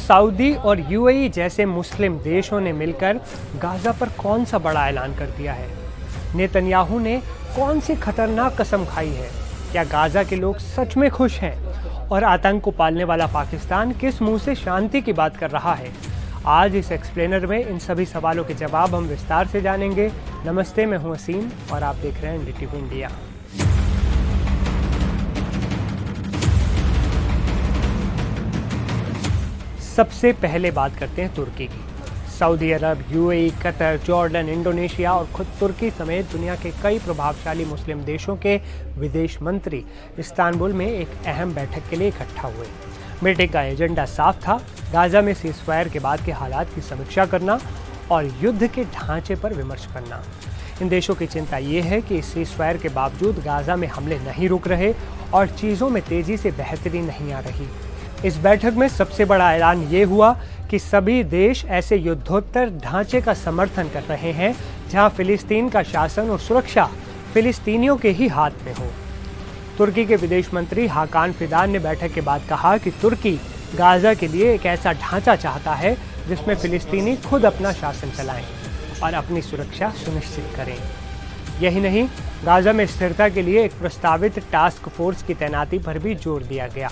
Saudi और UAE जैसे मुस्लिम देशों ने मिलकर गाजा पर कौन सा बड़ा ऐलान कर दिया है? नेतन्याहू ने कौन सी खतरनाक कसम खाई है? क्या गाजा के लोग सच में खुश हैं? और आतंक को पालने वाला पाकिस्तान किस मुंह से शांति की बात कर रहा है? आज इस एक्सप्लेनर में इन सभी सवालों के जवाब हम विस्तार से जानेंगे। नमस्ते, मैं हूं असीम और आप देख रहे हैं एनडीटीवी इंडिया। सबसे पहले बात करते हैं तुर्की की। सऊदी अरब, यूएई, कतर, जॉर्डन, इंडोनेशिया और खुद तुर्की समेत दुनिया के कई प्रभावशाली मुस्लिम देशों के विदेश मंत्री इस्तांबुल में एक अहम बैठक के लिए इकट्ठा हुए। मीटिंग का एजेंडा साफ था, गाजा में सीज़फायर के बाद के हालात की समीक्षा करना और युद्ध के ढांचे पर विमर्श करना। इन देशों की चिंता ये है कि इस सीज़फायर के बावजूद गाजा में हमले नहीं रुक रहे और चीज़ों में तेज़ी से बेहतरी नहीं आ रही। इस बैठक में सबसे बड़ा ऐलान ये हुआ कि सभी देश ऐसे युद्धोत्तर ढांचे का समर्थन कर रहे हैं जहां फिलिस्तीन का शासन और सुरक्षा फिलिस्तीनियों के ही हाथ में हो। तुर्की के विदेश मंत्री हाकान फिदान ने बैठक के बाद कहा कि तुर्की गाजा के लिए एक ऐसा ढांचा चाहता है जिसमें फिलिस्तीनी खुद अपना शासन चलाएं और अपनी सुरक्षा सुनिश्चित करें। यही नहीं, गाजा में स्थिरता के लिए एक प्रस्तावित टास्क फोर्स की तैनाती पर भी जोर दिया गया।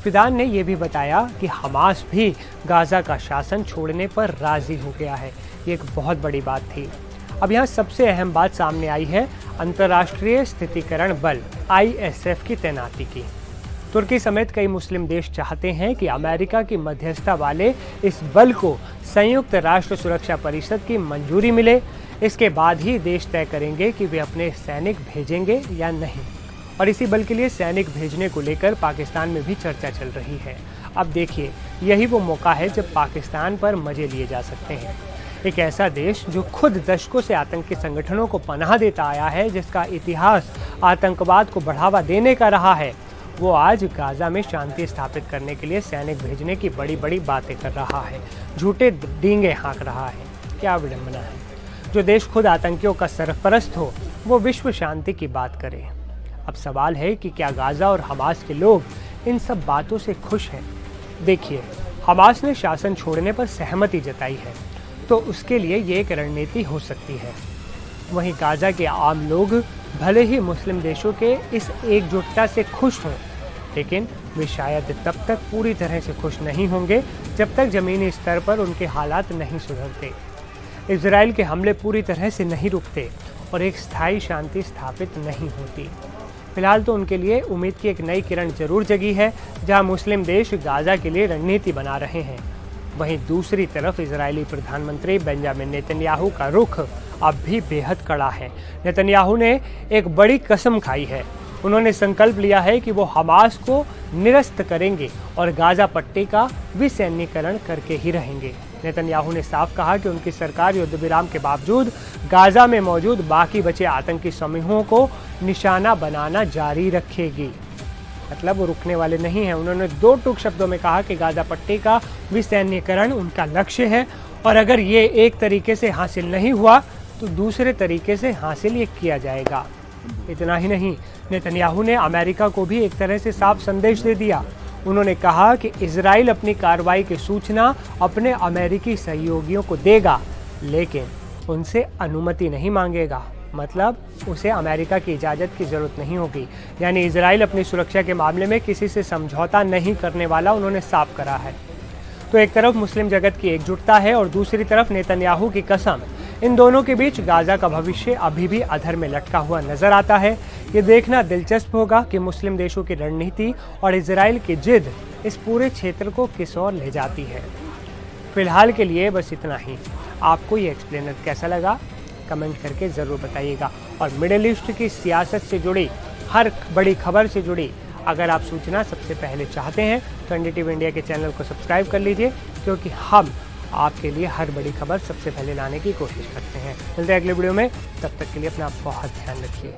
फिदान ने यह भी बताया कि हमास भी गाजा का शासन छोड़ने पर राजी हो गया है। ये एक बहुत बड़ी बात थी। अब यहाँ सबसे अहम बात सामने आई है अंतर्राष्ट्रीय स्थितिकरण बल ISF की तैनाती की। तुर्की समेत कई मुस्लिम देश चाहते हैं कि अमेरिका की मध्यस्थता वाले इस बल को संयुक्त राष्ट्र सुरक्षा परिषद की मंजूरी मिले। इसके बाद ही देश तय करेंगे कि वे अपने सैनिक भेजेंगे या नहीं। और इसी बल के लिए सैनिक भेजने को लेकर पाकिस्तान में भी चर्चा चल रही है। अब देखिए, यही वो मौका है जब पाकिस्तान पर मजे लिए जा सकते हैं। एक ऐसा देश जो खुद दशकों से आतंकी संगठनों को पनाह देता आया है, जिसका इतिहास आतंकवाद को बढ़ावा देने का रहा है, वो आज गाजा में शांति स्थापित करने के लिए सैनिक भेजने की बड़ी बड़ी बातें कर रहा है, झूठे डींगे हाँक रहा है। क्या विडंबना है। जो देश खुद आतंकियों का सरपरस्त हो, वो विश्व शांति की बात करे। अब सवाल है कि क्या गाजा और हमास के लोग इन सब बातों से खुश हैं? देखिए, हमास ने शासन छोड़ने पर सहमति जताई है, तो उसके लिए ये एक रणनीति हो सकती है। वहीं गाजा के आम लोग भले ही मुस्लिम देशों के इस एकजुटता से खुश हों, लेकिन वे शायद तब तक पूरी तरह से खुश नहीं होंगे जब तक जमीनी स्तर पर उनके हालात नहीं सुधरते, इजराइल के हमले पूरी तरह से नहीं रुकते और एक स्थायी शांति स्थापित नहीं होती। फिलहाल तो उनके लिए उम्मीद की एक नई किरण जरूर जगी है, जहां मुस्लिम देश गाजा के लिए रणनीति बना रहे हैं। वहीं दूसरी तरफ इजरायली प्रधानमंत्री बेंजामिन नेतन्याहू का रुख अब भी बेहद कड़ा है। नेतन्याहू ने एक बड़ी कसम खाई है। उन्होंने संकल्प लिया है कि वो हमास को निरस्त करेंगे और गाजा पट्टी का विसैन्यीकरण करके ही रहेंगे। नेतन्याहू ने साफ कहा कि उनकी सरकार युद्ध विराम के बावजूद गाजा में मौजूद बाकी बचे आतंकी समूहों को निशाना बनाना जारी रखेगी। मतलब वो रुकने वाले नहीं हैं। उन्होंने दो टूक शब्दों में कहा कि गाजा पट्टी का विसैन्यीकरण उनका लक्ष्य है और अगर ये एक तरीके से हासिल नहीं हुआ तो दूसरे तरीके से हासिल ये किया जाएगा। इतना ही नहीं, नेतन्याहू ने अमेरिका को भी एक तरह से साफ संदेश दे दिया। उन्होंने कहा कि इजराइल अपनी कार्रवाई की सूचना अपने अमेरिकी सहयोगियों को देगा, लेकिन उनसे अनुमति नहीं मांगेगा। मतलब उसे अमेरिका की इजाज़त की ज़रूरत नहीं होगी। यानी इजराइल अपनी सुरक्षा के मामले में किसी से समझौता नहीं करने वाला उन्होंने साफ करा है। तो एक तरफ मुस्लिम जगत की एकजुटता है और दूसरी तरफ नेतन्याहू की कसम। इन दोनों के बीच गाजा का भविष्य अभी भी अधर में लटका हुआ नजर आता है। ये देखना दिलचस्प होगा कि मुस्लिम देशों की रणनीति और इजराइल की जिद इस पूरे क्षेत्र को किस ओर ले जाती है। फिलहाल के लिए बस इतना ही। आपको ये एक्सप्लेनर कैसा लगा, कमेंट करके ज़रूर बताइएगा। और मिडिल ईस्ट की सियासत से जुड़ी हर बड़ी खबर से जुड़ी अगर आप सूचना सबसे पहले चाहते हैं तो एनडीटीवी इंडिया के चैनल को सब्सक्राइब कर लीजिए, क्योंकि हम आपके लिए हर बड़ी खबर सबसे पहले लाने की कोशिश करते हैं। मिलते हैं अगले वीडियो में, तब तक के लिए अपना बहुत ध्यान रखिए।